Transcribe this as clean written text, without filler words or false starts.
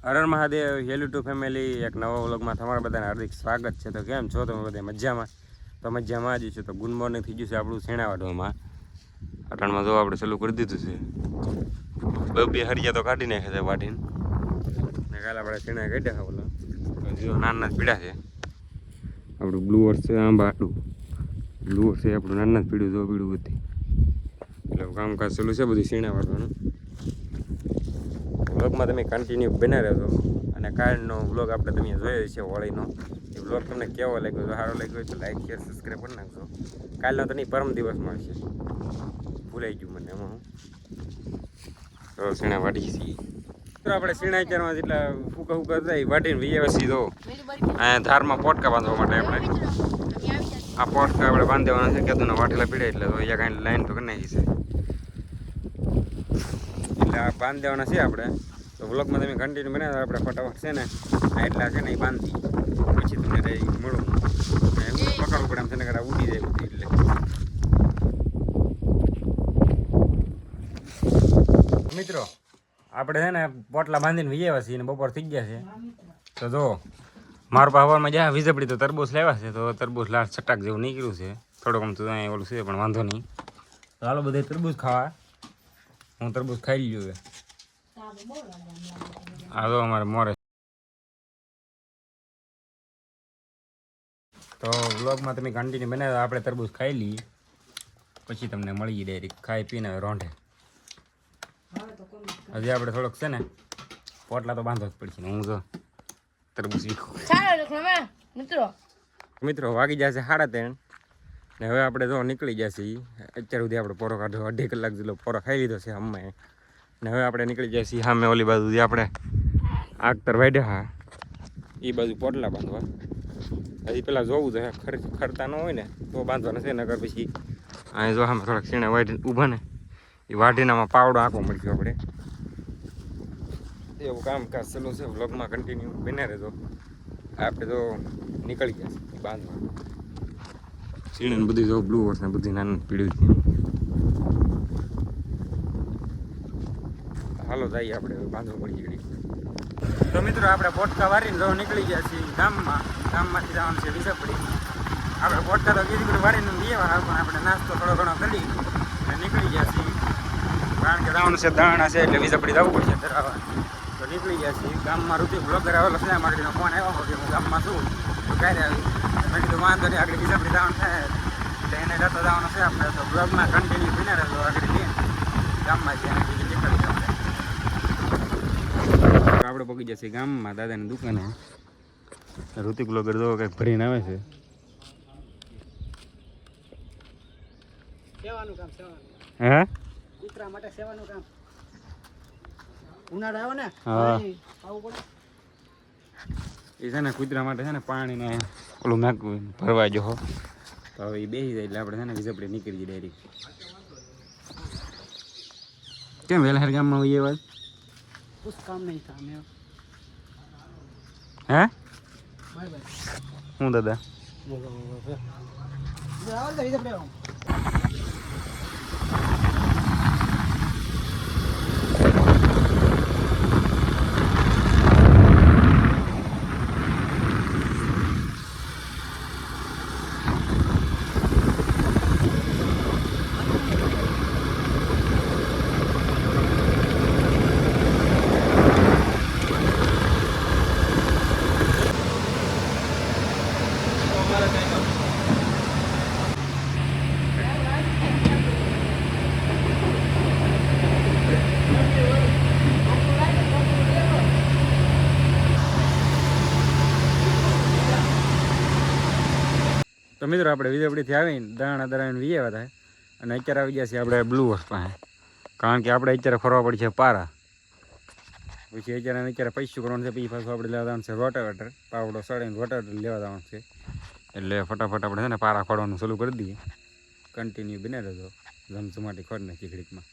હર Mahadev hello two family એક નવા વ્લોગમાં તમારા બધાને હાર્દિક સ્વાગત છે. તો કેમ છો તમે બધા મજામાં? તો મજામાં જ છો. તો ગુડ મોર્નિંગ થઈ ગયું છે આપણું શેણા વાટવામાં. અટાણમાં જો આપણે ચાલુ કરી દીધું છે. બે હરિયા તો કાઢી નાખે છે વાટીને ને કાલે આપણે શેણા કાઢ્યા બોલો. તો જો નાના જ પીડા છે આપણું બ્લુઅર છે આંબા આટલું બ્લુઅર છે આપણું નાના જ પીડું જો પીડું બધી એટલે કામકાજ ચાલુ છે બધું શેણા વાટવાનું. વ્લોગમાં તમે કન્ટિન્યુ બના રહેજો અને કાલનો વ્લોગ આપણે તમે જોયો છે હોળીનો એ વ્લોગ તમને કેવો લાગ્યો સારો લાગ્યો હોય તો લાઈક શેર સબસ્ક્રાઈબ કરી નાખજો. કાલનો તો નહીં પરમ દિવસમાં છે ભૂલાઈ ગયું મને એમાં હું તો શીણા વાટી છીએ તો આપણે શીણા ચારમાં જેટલા ફૂકા ફૂકા થાય વાટીને વ્યવસ્થિત દો અહીંયા ધારમાં પોટકા બાંધવા માટે આપણે આ પોટકા આપણે બાંધી દેવાના છે કેદુના વાટેલા પીડે એટલે તો અહીંયા કાંઈ લાઈન તો કરી નાખી છે એટલે આ બાંધી દેવાના છે આપણે. તો વ્લોગમાં તમે કન્ટિન્યુ બનાવો આપણે ફટાફટ છે ને આ એટલા છે ને એ બાંધી પછી તમને રહી મળું પકડવું પડે એમ છે ને કડા ઉડી જાય બધી એટલે મિત્રો આપણે છે ને પોટલા બાંધીને વિજેવા છીએ ને બપોર થઈ ગયા છે. તો જો મારું પાવરમાં જ્યાં વીજળી તો તરબૂચ લેવા છે તો તરબૂચ લાલ છટાક જેવું નીકળ્યું છે થોડોક આમ તો અહીંયા ઓલું છે પણ વાંધો નહીં. તો હાલો બધા તરબૂચ ખાવા હું તરબૂચ ખાઈ લ્યો હવે આ તો અમારે મોરે. તો વ્લોગમાં તમે કન્ટિન્યુ બનાવો આપણે તરબૂચ ખાઈ લઈએ પછી તમને મળી ડાયરેક્ટ ખાઈ પીને રોંઢે. હજી આપણે થોડોક છે ને પોટલા તો બાંધવા જ પડશે ને હું જો તરબૂચ વીખું મિત્રો વાગી જશે 3:30 ને હવે આપણે જો નીકળી જશે અત્યાર સુધી આપણે પોરો કાઢો 2.5 કલાક જેટલો પોરો ખાઈ લીધો છે અમ્માએ ને હવે આપણે નીકળી જાય છીએ સામે ઓલી બાજુ જે આપણે આગતર વાઢ્યા હા એ બાજુ પોટલા બાંધવા. હજી પેલા જોવું છે ખરતા ન હોય ને તો બાંધવાના છે નગર પછી અહીંયા જો સામે થોડાક સીણા વાઢીને ઊભા ને એ વાઢીનામાં પાવડો આંકો મળશે આપણે એવું કામકાજ ચાલુ છે. વ્લોગમાં કન્ટિન્યુ બને રહેજો આપણે તો નીકળી ગયા છે બાંધવા સીણે બધી જો બ્લુ વર્ષ ને બધી નાની પીળ્યું હાલો જઈએ આપણે બાંધવું પડી ગઈ. તો મિત્રો આપણે પોટકા વારીને જો નીકળી ગયા છીએ ગામમાંથી જવાનું છે વિસપડી. આપણે પોટકા તો કીધું વારીને લેવા પણ આપણે નાસ્તો થોડો ઘણો કરી અને નીકળી ગયા છીએ કારણ કે જવાનું છે દાણા છે એટલે વિસપડી જવું પડશે ધરાવવા. તો નીકળી ગયા છીએ ગામમાં ઋતિક બ્લોગર આવેલો છે મારીનો ફોન આવ્યો કે હું ગામમાં છું તો ક્યારે આવી મેં કીધું વાંધો નહીં આગળ વિસપડી જવાનું થાય એટલે એને જતો જવાનું છે આપણે. તો બ્લોગમાં કન્ટિન્યુ બને રહેજો આગળ જઈએ ગામમાં છે નીકળી જવાનું. આપણે પગી જશે ગામમાં દાદાની દુકાને. ઋતિક બ્લોગર જો કંઈક ભરીને આવે છે. સેવાનું કામ હે કૂતરા માટે સેવાનું કામ ઉનાળો આવ્યો ને હા આવું પડે એ છે ને કૂતરા માટે છે ને પાણીને ઓલું નાખવું ભરવા જો તો હવે એ બેસી જાય એટલે આપણે છે ને વિઝપડી નીકળી જઈએ ડાયરેક્ટ. કેમ વેલાહેર ગામમાં હોઈએ વાત कुछ काम नहीं था मैं હે बाय बाय હું દાદા जाओ इधर पे आओ. તો મિત્રો આપણે વિજયપડીથી આવીને દાણા દરાવીને વિજયવા થાય અને અત્યારે આવી ગયા છીએ આપણે બ્લુ વર્ષ પાસે કારણ કે આપણે અત્યારે ફરવા પડી છે પારા પછી અત્યારે પૈસું કરવાનું છે પછી પાછું આપણે લેવા જવાનું છે રોટાવેટર પાવડો સળીને રોટાવેટર લેવા જવાનું છે એટલે ફટાફટ આપણે છે ને પારા ખોડવાનું ચાલુ કરી દઈએ. કન્ટિન્યુ બને રહેજો જમસમાટી ખોડ નાખી ઘડીકમાં.